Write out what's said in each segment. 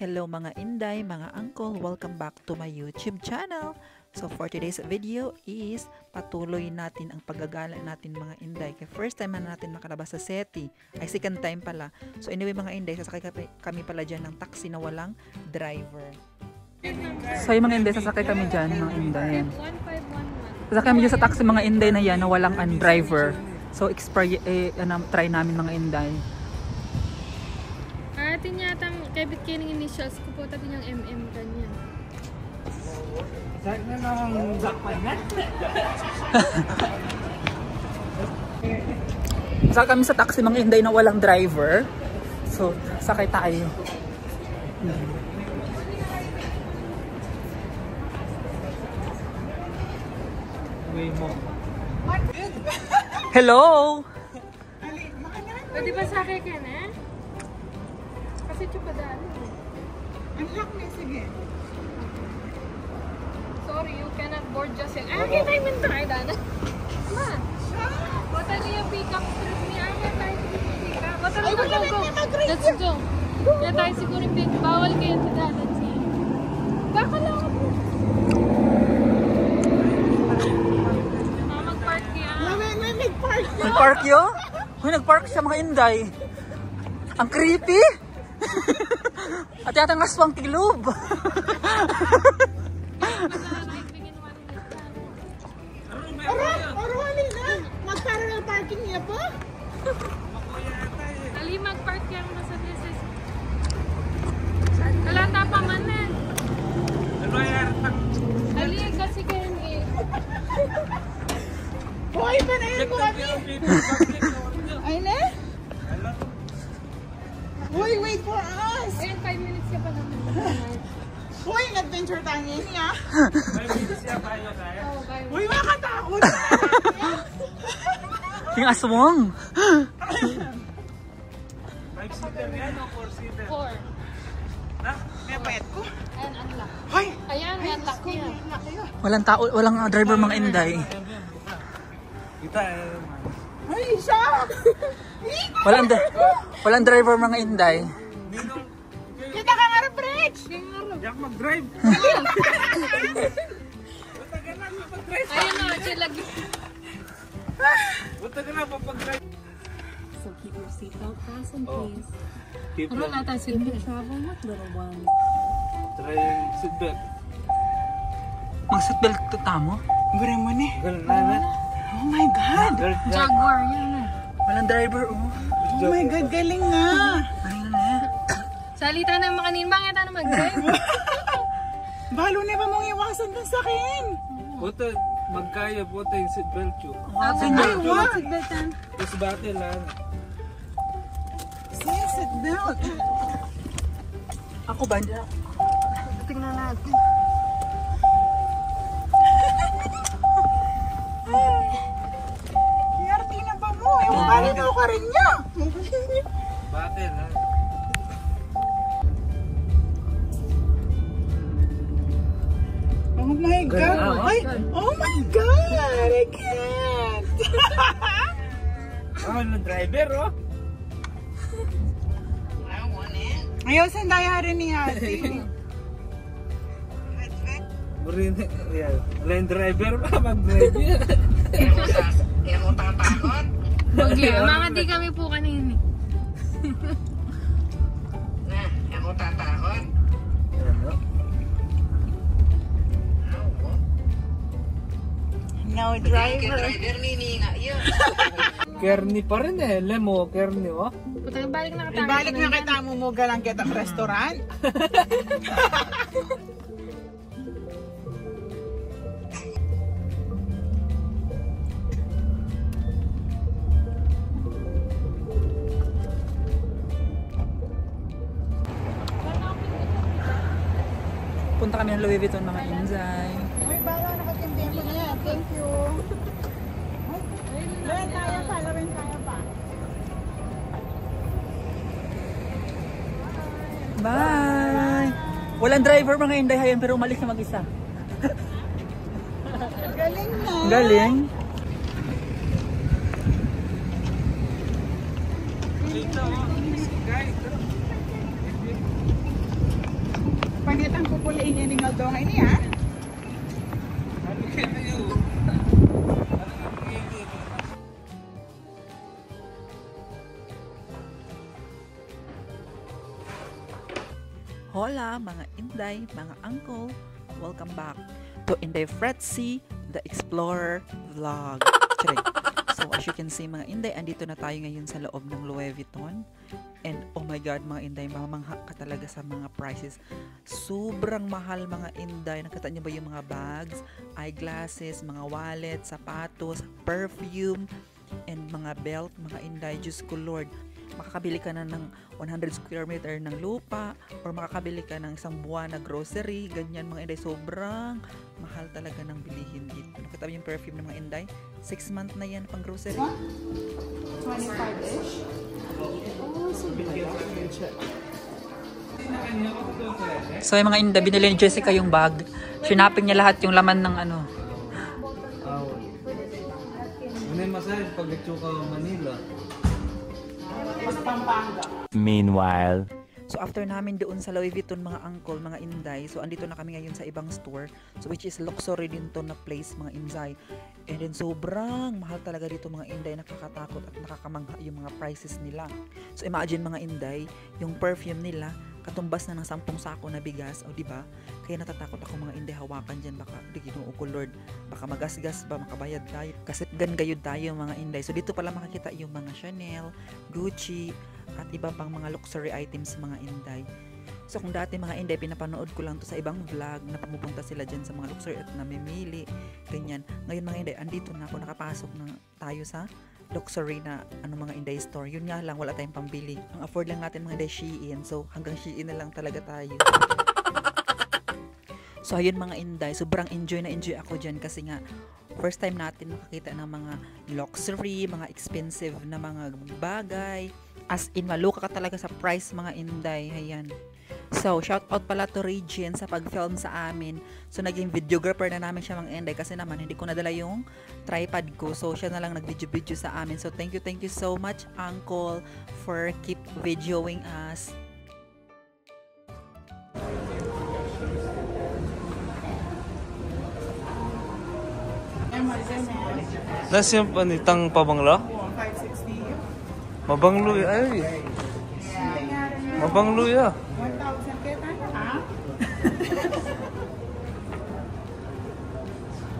Hello mga inday, mga uncle, welcome back to my YouTube channel. So for today's video is patuloy natin ang paggagala natin mga inday. Kaya first time na natin makalabas sa SETI, ay second time pala. So anyway mga inday, sasakay kami pala dyan ng taxi na walang driver. So yung mga inday, sasakay kami dyan mga inday. Sasakay kami dyan sa taxi mga inday na yan na walang driver. So try namin mga inday. Atin yata kabit kayo ng initials ko po tatin yung MM ganyan. Saan na lang zakpan na? Saka kami sa taxi mga inday na walang driver. So sakay tayo. Hello! O di ba sakay ka na? Kasi chupadalo. Unlock na, sige. Sorry, you cannot board just yet. Ah, kita yung try, Dana. Ma, bata niya pick up strip niya. Ah, tayo pick up. Bata niya go. Let's go. Kaya tayo siguro pick. Bawal kayo sa Dana siya. Baka lang ako. Mag-park niya. Nag-park na. Nag-park yun? Uy, nag-park siya mga inday. Ang creepy! At yata ng aswang tigloob. Arwali na. Magkaroon ng parking niya po? Ali, mag-park yan mo sa business. Kalata pa man eh. Ali, kasi kayo eh. Hoy, panayin mo kami. Ay na? Hoy, wait for us. Ayun, 5 minutes ka pa naman. Hoy, nag-venture tayo niya. Oo, bye. Hoy, makatakot. Yung aswang. 5-seater yan o 4-seater? 4. May payat ko. Ayan, unlock. Hoy! Ayan, may unlock niya. Walang tao, walang driver mga inday. Kita eh. Ay, siya! Walang driver mga inday. Kita ka nga rin, Bridge! Yak mag-drive. Ayun o, siya lagi. Buta ka na papag-drive. So keep your seatbelt fastened, please. Keep Ano lang. nata If you silbi? travel with little ones, Try yung seatbelt. Mag-seatbelt to tamo. Gura mo ni. Girl na. Oh my God! Girl na. Jaguar, yan na. Walang driver oh. Oh my God, galing nga! Galing na eh. Salita na yung makanin, bakit na mag-drive? Balo na ba mong iwasan ng sakin? Buta, magkaya buta yung seatbelt yun. Ay, what? Tapos battle lang. Say seatbelt. Ako ba? Hindi ako. Tingnan natin. Yarte na ba mo? Yung balinaw ka rin niya. Battle lang. Oh my God! Ay! Oh my God! I can't! Ano, driver oh? Ayaw, saan tayo rin ni Hati? Burin, yan. Line driver pa, mag-drive yan. Bagyo, mga di kami po kanini. No driver. Kerni pa rin eh. Lemo, Kerni oh. Putang balik na katangin. Ibalik na kita mo lang kita ang restaurant. Punta kami ng Louis Vuitton mga inday. Ay, bala nakatindi mo na yan. Thank you. Lawin tayo pa. Bye! Walang driver mga inday hayan pero umalis na mag-isa. Galing na. Galing. iningal doon ini ha. Hola mga Inday, mga Uncle! Welcome back to Inday Fretzy, the Explorer Vlog. So as you can see mga Inday, andito na tayo ngayon sa loob ng Louis Vuitton. And oh my god mga Inday, mamangha ka talaga sa mga prices. Sobrang mahal mga Inday. Nakita niyo ba yung mga bags, eyeglasses, mga wallet, sapatos, perfume, and mga belt mga Inday. Diyos ko Lord, makakabili ka na ng 100 square meter ng lupa or makakabili ka ng isang buwan na grocery, ganyan mga Inday. Sobrang mahal talaga ng bilihin dito. Nakita mo yung perfume ng mga Inday? 6 month na yan pang grocery. 25-ish? So yung mga Inday, binili ni Jessica yung bag. Shinaping niya lahat yung laman ng ano. Ano yung masahe pag nagtsuka Manila? Meanwhile, So after namin doon sa Louis Vuitton mga Uncle, mga Inday, so andito na kami ngayon sa ibang store, so which is luxury din to na place mga Inday. And then sobrang mahal talaga dito mga Inday, nakakatakot at nakakamangha yung mga prices nila. So imagine mga Inday, yung perfume nila katumbas na ng 10 sako na bigas, o di ba? Kaya natatakot ako mga Inday, hawakan diyan baka di Ginoo ko Lord, baka magasgas ba, makabayad tayo. Kasi gayud tayo mga Inday. So dito pala makikita yung mga Chanel, Gucci, at iba pang mga luxury items mga Inday. So kung dati mga Inday, pinapanood ko lang to sa ibang vlog na pumupunta sila dyan sa mga luxury at namimili, ganyan. Ngayon mga Inday, andito na ako, nakapasok na tayo sa luxury na mga Inday store. Yun nga lang, wala tayong pambili. Ang afford lang natin mga Inday, Shein. So hanggang Shein na lang talaga tayo. So ayun mga Inday, sobrang enjoy ako dyan kasi nga first time natin makakita ng mga luxury, mga expensive na mga bagay. As in, maluka ka talaga sa price mga Inday. Ayan. So, shout out pala to Regine sa pag-film sa amin. So, naging videographer na namin siya mga Inday kasi naman hindi ko nadala yung tripod ko. So, siya na lang nag-video sa amin. So, thank you so much Uncle for keep videoing us. Nasa yung panitang pabangla? 560. Mabanglo ay. Mabanglo ya. 1,000 kita? Ha?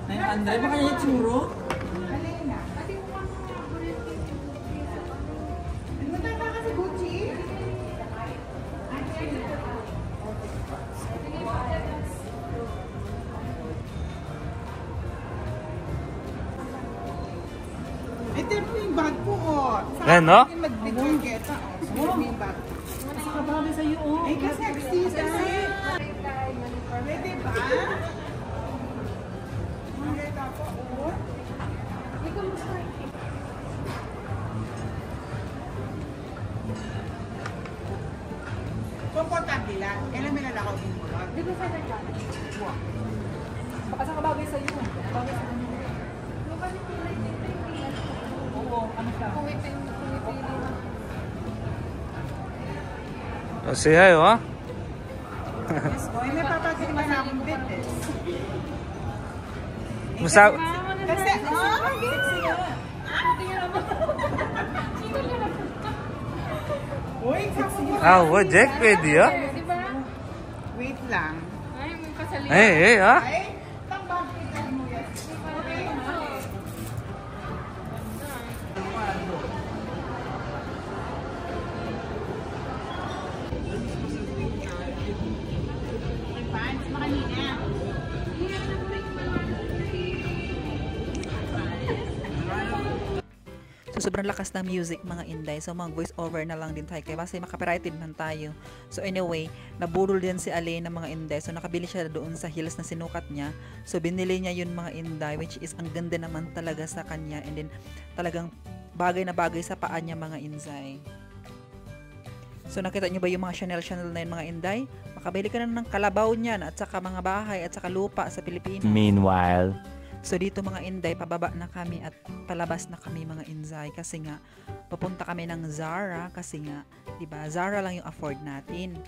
Ay, Andre, baka yung tsuro? Halina. Maganda ka sa Gucci? Ito yung bag ko, oh. Ayan, no? Mag-picture kita, oh. Siguro yung bag. Nakababi sa'yo, oh. Ay, kasi agsisa. Pwede ba? Maganda ko, oh. Komportable lang. Kailan may lalakaw din mo lang? Di ba sa nagkala? Baka sa kabagay sa'yo. Kabagay sa kanya. Oo, ano siya? Kung ipili na. Say hi, ha? Yes, oh. May papagin ba na akong business? Masa Kasi, sexy nga. Uy, sexy nga. ah, what Jack pwede ya? Di ba? Wait lang. Ay, may pasalita. Hey, ha? Ay, tambang kita mo yan. Okay. Pants, makanina. So, sobrang lakas ng music mga Inday. So, mga voice over na lang din tayo. Kaya kasi makapirated man tayo. So, anyway, nabudol din si Ale ng mga Inday. So, nakabili siya doon sa heels na sinukat niya. So, binili niya yun mga Inday, which is ang ganda naman talaga sa kanya. And then, talagang bagay na bagay sa paa niya mga Inday. So, nakita niyo ba yung mga Chanel na yun mga Inday? Makabili ka na ng kalabaw niyan at saka mga bahay at saka lupa sa Pilipinas. meanwhile, So dito mga Inday, pababa na kami at palabas na kami mga Inday kasi nga papunta kami ng Zara kasi nga, 'di ba? Zara lang yung afford natin.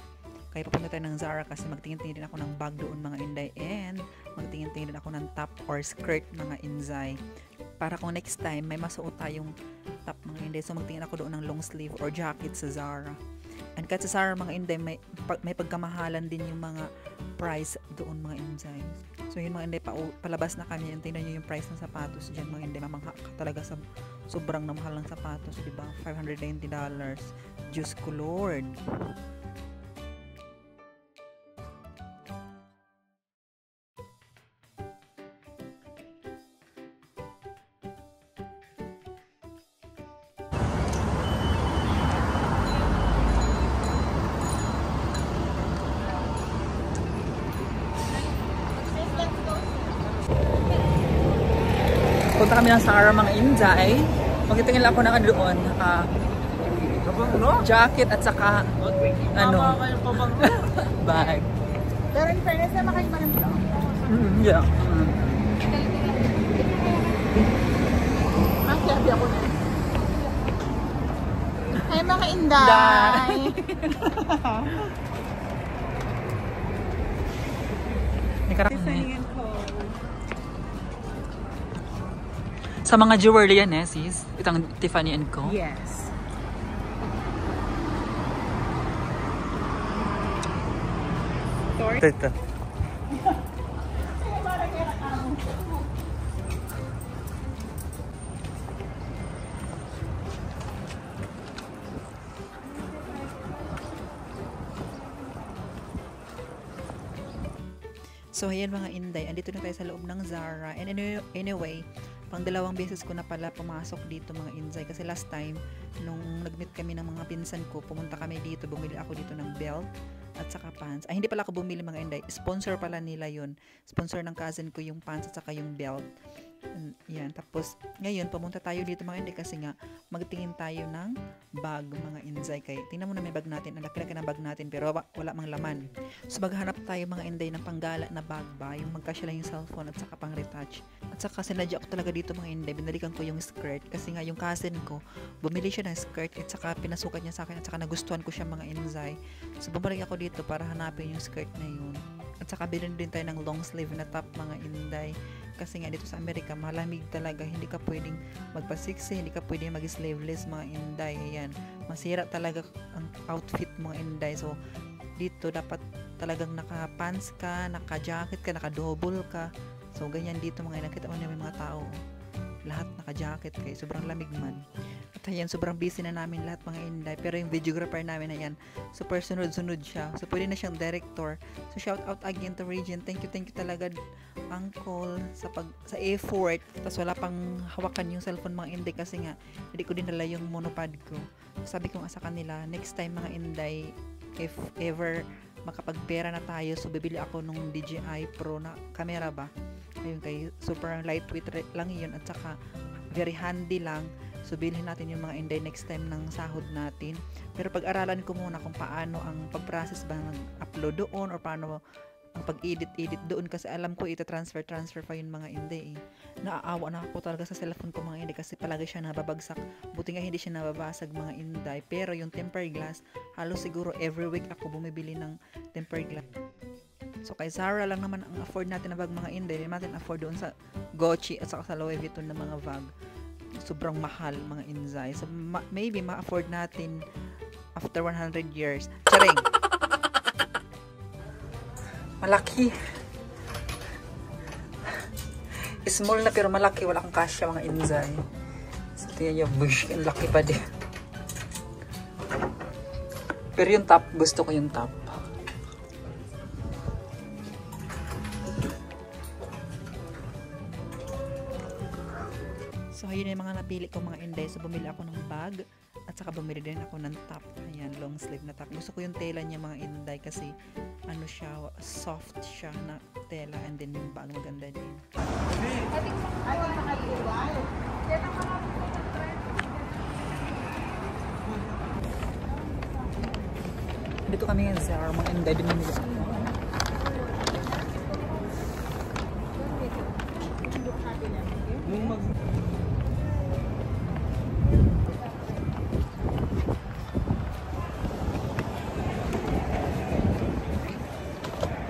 Kaya papunta tayo ng Zara kasi magtingin-tingin din ako ng bag doon mga Inday, and magtingin-tingin din ako ng top or skirt mga Inzay. Para kung next time may masuot tayong top mga Inday, so magtingin ako doon ng long sleeve or jacket sa Zara. And kahit sa Zara mga Inday, may pagkamahalan din yung mga price doon mga Inzay. So yun mga Inday, palabas na kami, and tingnan nyo yung price ng sapatos dyan mga Inday. Mamangha ka talaga sa sobrang na mahal ng sapatos, diba? $590. Diyos ko Lord. Punta kami ng Zara mga Inday. Magtitingin lang ako ng ano doon, jacket at saka ano, bag. Pero in fairness na makaima ng vlog. Yeah. Makiabi ako na. Hi mga Inday! Sa mga jewelry yan sis. Itang Tiffany & Co. Yes. Ito. So ayan mga Inday, andito na tayo sa loob ng Zara. And anyway, pang dalawang beses ko na pala pumasok dito mga Inday. Kasi last time, nung nag-meet kami ng mga pinsan ko, pumunta kami dito, bumili ako dito ng belt at saka pants. Ay, hindi pala ako bumili mga Inday. Sponsor pala nila yun. Sponsor ng cousin ko yung pants at saka yung belt. Yan. Tapos, ngayon, pumunta tayo dito mga Inday kasi nga, magtingin tayo ng bag mga Inday. Kaya, tingnan mo na may bag natin. Ang laki-laki ng bag natin, pero wala mang laman. So, maghanap tayo mga Inday ng panggala na bag ba? Yung magkasya lang yung cellphone at saka pang retouch. At saka, sinadya ako talaga dito mga Inday. Binalikan ko yung skirt kasi nga yung cousin ko, bumili siya ng skirt at saka pinasukat niya sa akin at saka nagustuhan ko siya mga Inday. So, bumalik ako dito para hanapin yung skirt na yun. At saka bilhin din tayo ng long sleeve na top mga Inday. Kasi nga dito sa Amerika, malamig talaga. Hindi ka pwedeng magpa-sexy, hindi ka pwedeng mag-sleeveless mga Inday. Ayan. Masira talaga ang outfit mga Inday. So, dito dapat talagang naka-pants ka, naka-jacket ka, naka-double ka. So, ganyan dito mga Inday. Kita mo na may mga tao. Lahat naka-jacket kayo. Sobrang lamig man. At ayan, sobrang busy na namin lahat mga Inday. Pero yung videographer namin, ayan, super sunod-sunod siya. So, pwede na siyang director. So, shout out again to Regent. Thank you talaga, Uncle, sa effort. Tapos, wala pang hawakan yung cellphone mga Inday kasi nga, hindi ko din dala yung monopod ko. So, sabi ko nga sa kanila, next time mga Inday, if ever makapagpera na tayo, so, bibili ako nung DJI Pro na camera ba? Ayun, kay super lightweight lang yun at saka very handy lang. So, bilhin natin yung mga Inday next time ng sahod natin. Pero pag-aralan ko muna kung paano ang pag-process ba ng upload doon or paano ang pag-edit doon kasi alam ko transfer pa yun mga Inday. Naaawa na ako talaga sa cellphone ko mga Inday kasi palagi siya nababagsak. Buti nga hindi siya nababasag mga Inday. Pero yung tempered glass, halos siguro every week ako bumibili ng tempered glass. So, kay Zara lang naman ang afford natin na bag mga Inday. Hindi natin afford doon sa Gucci at saka sa Louis Vuitton na mga bag. Sobrang mahal mga Inzay. So, maybe ma-afford natin after 100 years. Charing! Malaki. Small na pero malaki. Wala kang kasya mga Inzay. So, tingnan nyo, bush. Ang laki pa din. Pero yung top, gusto ko yung top. So, ayun yung mga napili ko mga Inday. So, bumili ako ng bag at saka bumili din ako ng top. Ayan, long sleeve na top. Gusto ko yung tela niya mga Inday kasi ano siya, soft siya na tela, and then yung bag maganda din. Dito kami ngayon sa mga Inday din nila.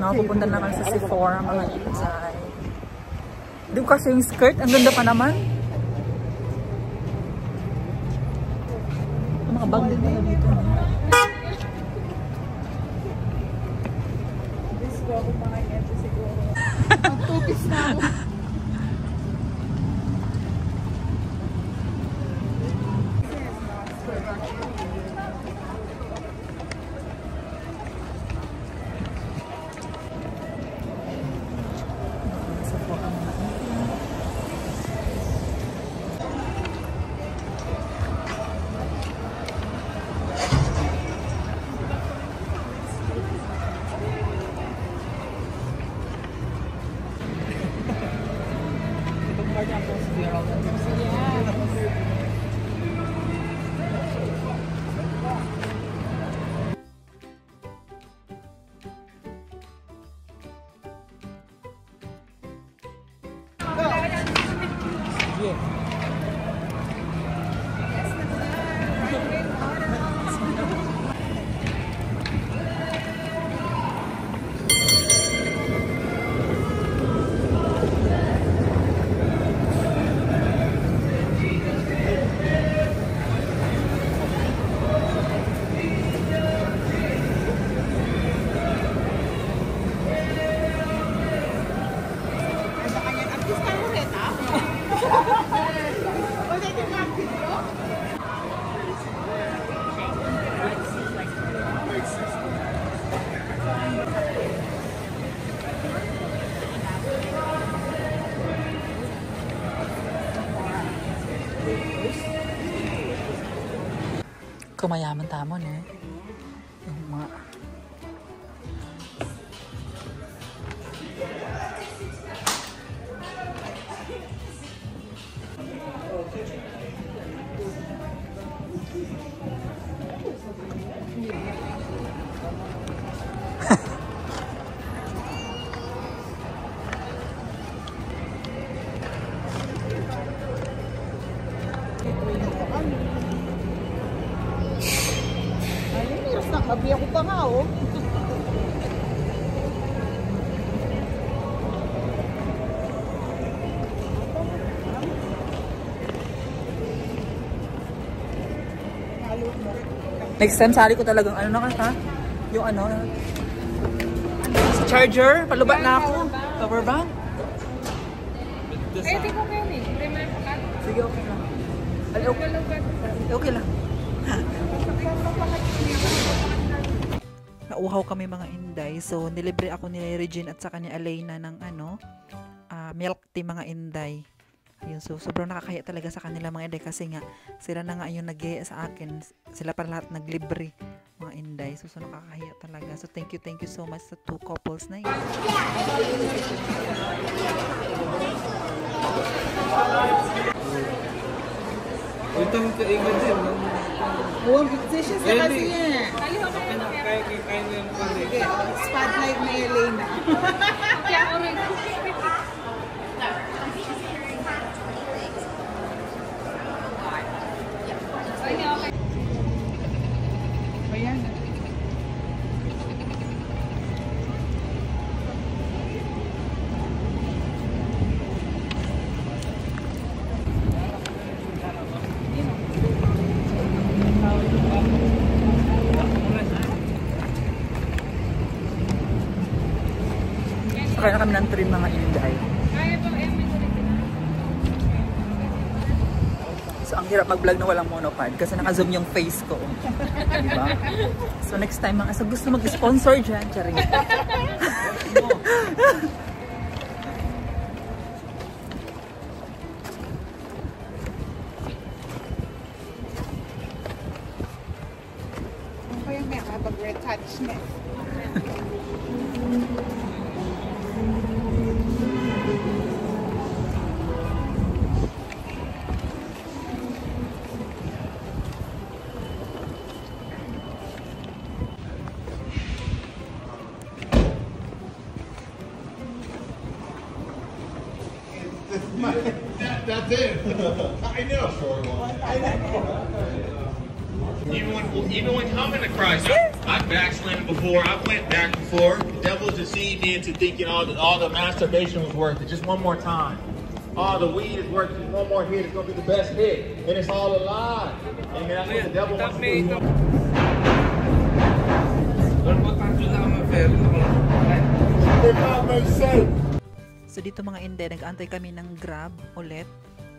Pupunta na kami sa Sephora, mga inday. Di ko kasi yung skirt, ang ganda pa naman. Ang mga bag din na dito. Magtupis na ako. Kumayaman tamo, no? Yung mga... Nakabi ako pa nga, oh. Next time, sali ko talagang ano na ka? Yung ano? Sa charger? Palubat na ako. Power bank? Eh, di ko kayo eh. Hindi mo yung pakat. Sige, okay lang. Okay lang. Nauhaw kami mga inday. So, nilibre ako ni Regine at saka ni Alena ng ano, milk tea mga inday. Ayun, so sobrang nakakaya talaga sa kanila mga inday kasi nga sila na nga yung nag-iya sa akin. Sila pa lahat naglibre mga inday. So nakakaya talaga. So thank you so much sa two couples na yun. Ito ang kaingat din. Huwag fictitious na kasi yan. Kaya niya yung pala. Sige, spotlight na Elena. Kaya ako rin. Ayan. Sakay na kami ng train mga inday. Kaya po, So ang hirap mag-vlog na walang monopod kasi naka-zoom yung face ko. Diba? So next time mga sa gusto mag-sponsor dyan, charing. Ano yung may kapag-retouch na? That's it. I know. Even when I'm in the Christ, I've backslidden before. I've went back before. The devil's just deceived into thinking all the masturbation was worth it. Just one more time. All the weed is worth it. One more hit is going to be the best hit. And it's all a lie. And that's what the devil wants to do. If that makes sense. So dito mga Inday, nag-antay kami ng Grab ulit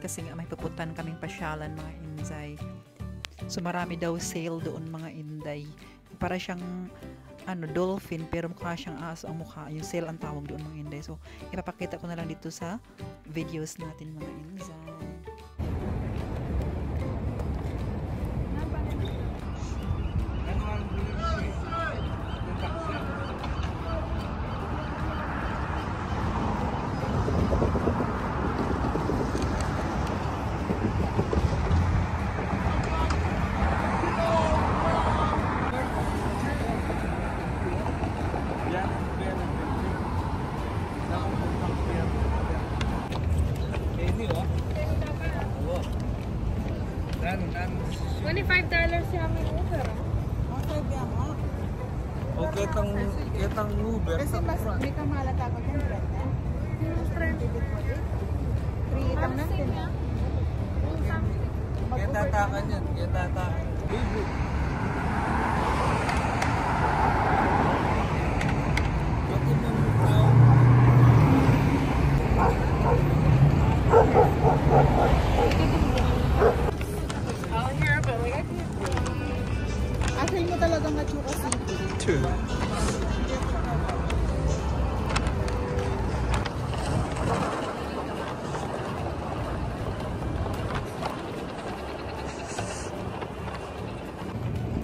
kasi nga may pupuntan kaming pasyalan mga Inday. So marami daw sale doon mga Inday. Para siyang dolphin pero mukha siyang aso ang mukha. Yung sale ang tawag doon mga Inday. So ipapakita ko na lang dito sa videos natin mga Inday. $25 siya may Uber. Okay, kitang Uber. Kasi mas may kamalat ako yung brand. Yung friend. 3 lang natin. Kitatakan yan. Kitatakan. Baby. Asay mo talaga machuka city. True.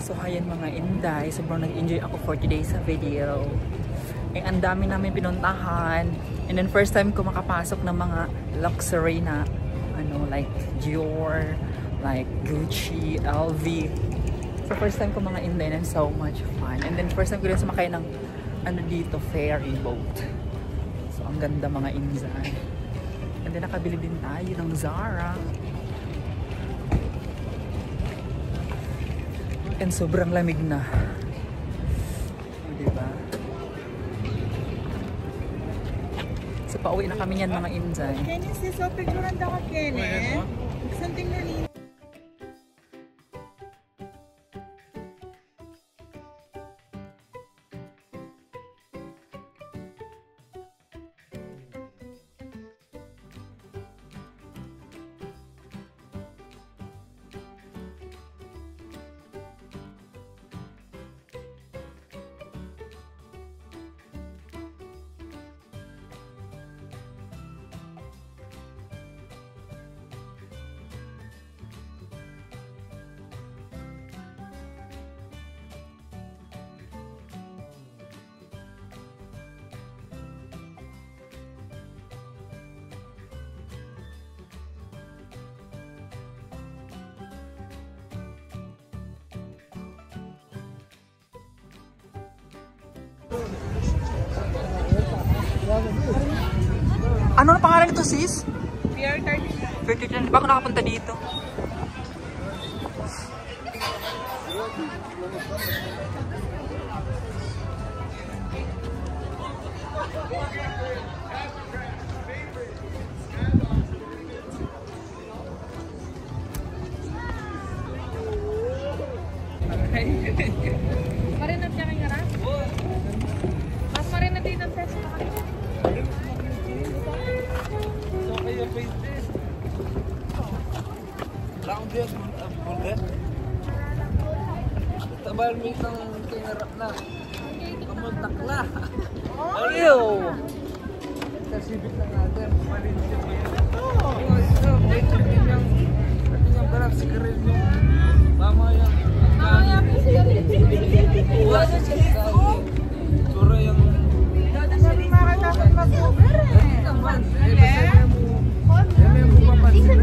So ayan mga Inday, sobrang nag-enjoy ako for today's video. Ang dami namin pinuntahan. And then first time ko makapasok ng mga luxury na like Dior, like Gucci, LV. So first time ko mga Inday and so much fun. And then first time ko rin sumakay ng dito, ferry boat. So ang ganda mga Inday. And then nakabili din tayo ng Zara. And sobrang lamig na. Diba? So pauwi na kami yan mga Inday. Kenneth, si Sophie Duranda ka, Kenneth. Something na rin. Ano na pangalan nito sis? Pier 30. Di ba ako nakapunta dito? Marinat ka kanya rin? Mas marinat din ang test na kanina. So kayo face this. Lang din ang bullet. Tabal mo isang tinarap na. Kamuntak na. Ew! Kasibit na natin. Malinis mo yun. So, wait lang yung parang sigarilyo. Mama yan. Sura yung... Sabi makakapag mag-over eh. Naman. Mo papansin.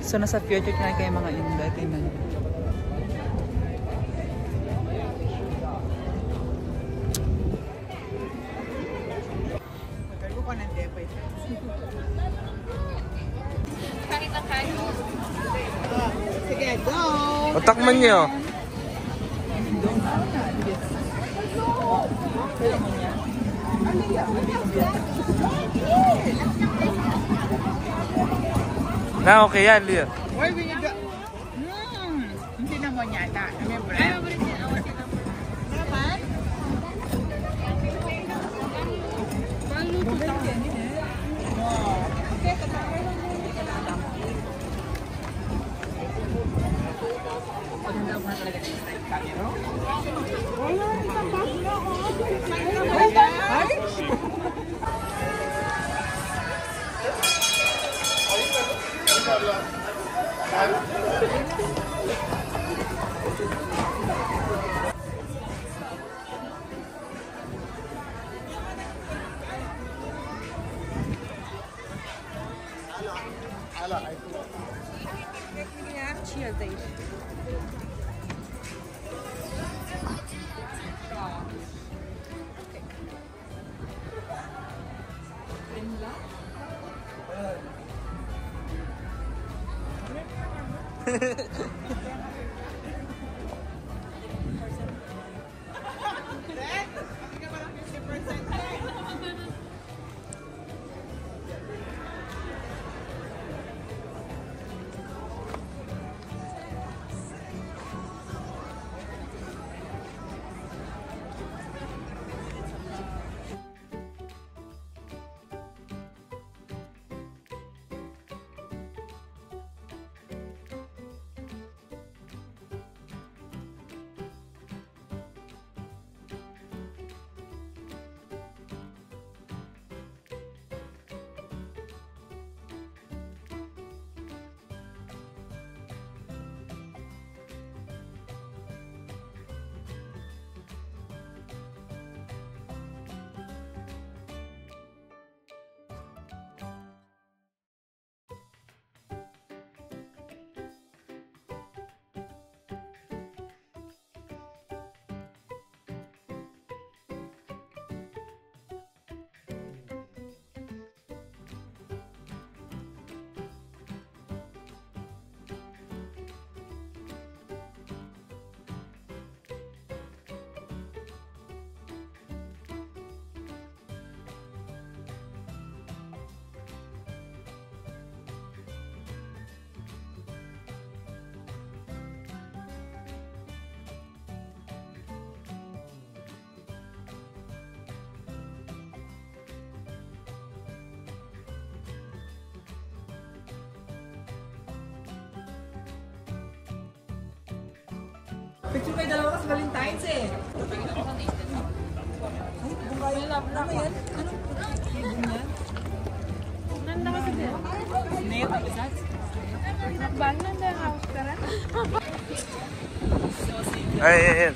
So nasa future na kayo mga Inday. Tingnan niyo. Tago ko ng depay. Kahit na kahit. Sige, go! Otak man niyo. Na okay yan, Lia. Why will you go? Hindi na mo yata. Remember? Naman? Picture kayo dalawa sa Valentine's eh. Ay, ano yan? Ano? Nanda ka sa din. Neta, isas? Bakit nanda ang house ka rin? Ay.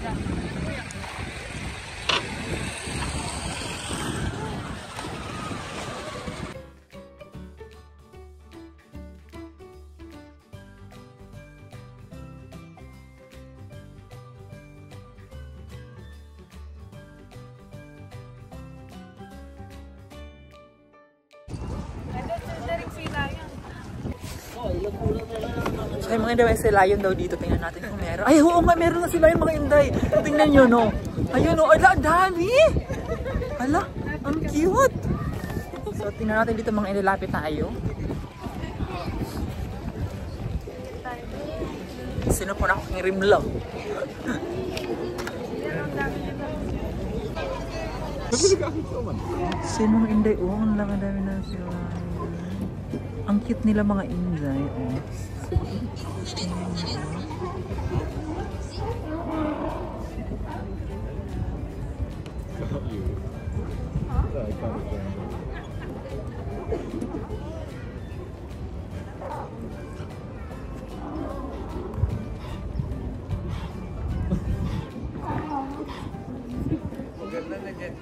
So, mga inday, may silayon daw dito. Tingnan natin kung meron. Ay, oo nga, meron na silayon mga inday. Tingnan nyo, no? Ayun, no? Ala, ang dami! Ala, ang cute! So, tingnan natin dito mga inday. Lapit tayo. Sino po na aking rimlaw? Sino mga inday? Oo, ang dami na silayon. Ang cute nila mga inday, oh. Maganda na dyan.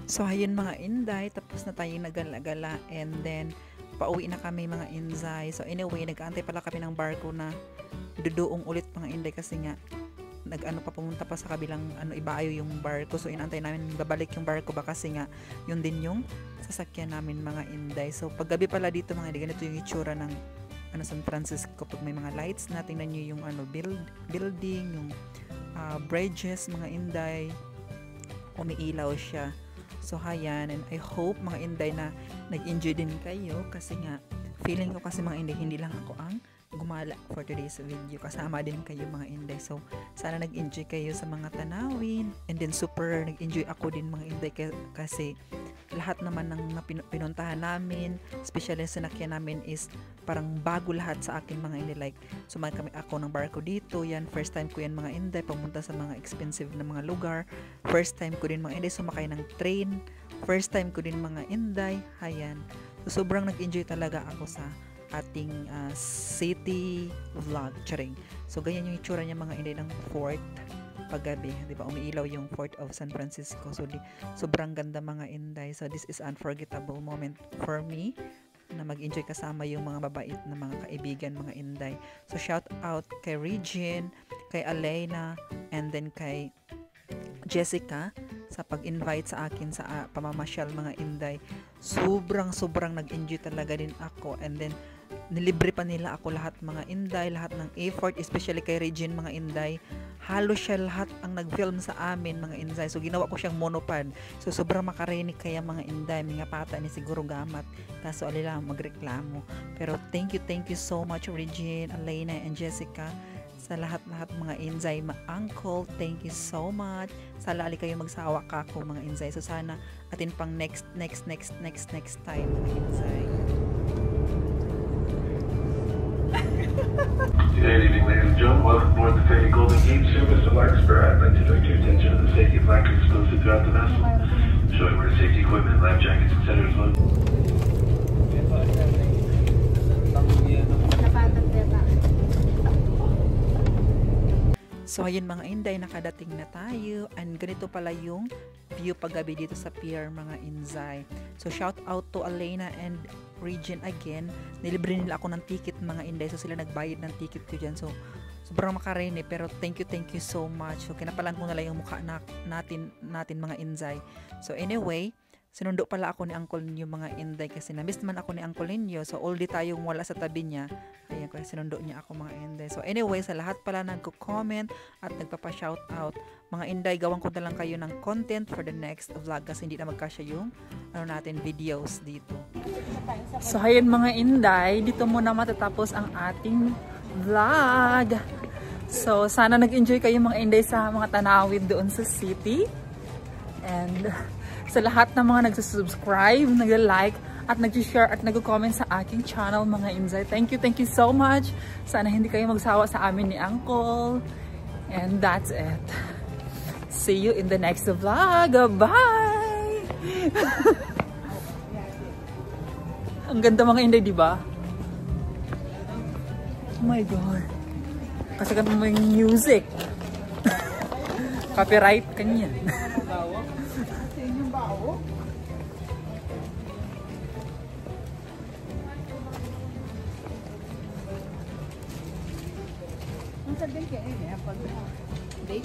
So ayun mga Inday, tapos na tayong nagala-gala and then pauwi na kami mga Inday. So anyway, nag-aantay pala kami ng barko na duduong ulit mga Inday kasi nga pumunta pa sa kabilang ibaayo yung barko. So inantay namin babalik yung barko ba kasi nga yun din yung sasakyan namin mga Inday. So paggabi pala dito mga Inday, ganito yung itsura ng San Francisco pag may mga lights na. Tingnan nyo yung building, yung bridges mga Inday, umiilaw siya. So hayan, and I hope mga Inday na nag-enjoy din kayo kasi nga feeling ko kasi mga Inday hindi lang ako ang gumala for today's video, kasama din kayo mga Inday. So sana nag-enjoy kayo sa mga tanawin, and then super nag-enjoy ako din mga Inday kasi lahat naman ng pinuntahan namin, especially sa sinakyan namin is parang bago lahat sa akin mga Inday. Like sumakay kami ako ng barko dito, yan first time ko yan mga Inday, pumunta sa mga expensive na mga lugar. First time ko din mga Inday sumakay ng train, first time ko din mga Inday. Hayan, so sobrang nag-enjoy talaga ako sa ating city vlog, charing. So ganyan yung itsura niya mga Inday ng fort paggabi, di ba? Umiilaw yung Fort of San Francisco. So sobrang ganda mga Inday. So this is unforgettable moment for me na mag-enjoy kasama yung mga mabait na mga kaibigan mga Inday. So shout out kay Regine, kay Alena, and then kay Jessica sa pag-invite sa akin sa pamamasyal mga Inday. Sobrang nag-enjoy talaga din ako, and then nilibre pa nila ako lahat mga Inday, lahat ng effort, especially kay Regine mga Inday. Halos siya lahat ang nag-film sa amin mga Inday. So ginawa ko siyang monopod. So sobrang makarinig kaya mga Inday, mga pata ni siguro gamat. Kaso alila magreklamo. Pero thank you so much Regine, Alena, and Jessica. Sa lahat-lahat mga Inday, uncle, thank you so much. Sana ali kayo magsawa ka ko mga Inday. So sana atin pang next time mga Inday. Good evening, ladies and gentlemen. Welcome aboard the ferry Golden Gate service to Larkspur. I'd like to direct your attention to the safety placards posted throughout the vessel, showing where safety equipment, life jackets, etc. is located. So ayun mga Inday, nakadating na tayo, and ganito pala yung view paggabi dito sa pier mga Inday. So shout out to Alena and Regine again. Nilibre nila ako ng ticket mga Inday, so sila nagbayad ng ticket ko dyan. So sobrang makarene, pero thank you so much. So kinapalan ko na lang yung mukha natin mga Inday. So anyway, sinundo pala ako ni Uncle ninyo mga Inday kasi na-miss naman ako ni Uncle ninyo. So all day tayong wala sa tabi niya. Ayan, kaya sinundo niya ako mga Inday. So anyway, sa lahat pala nagko-comment at nagpapa-shoutout, mga Inday, gawan ko na lang kayo ng content for the next vlog kasi hindi na magkasya yung natin videos dito. So ayan mga Inday, dito muna matatapos ang ating vlog. So sana nag-enjoy kayo mga Inday sa mga tanawid doon sa city. And sa lahat ng mga nagsusubscribe, nag-like, at nag-share at nag-comment sa aking channel mga Inday. Thank you so much. Sana hindi kayo magsawa sa amin ni Uncle. And that's it. See you in the next vlog. Bye! Ang ganda mga Inday, di ba? Oh my God. Kasi kan mo yung music. Copyright kanya. Sabihin kayo pag date.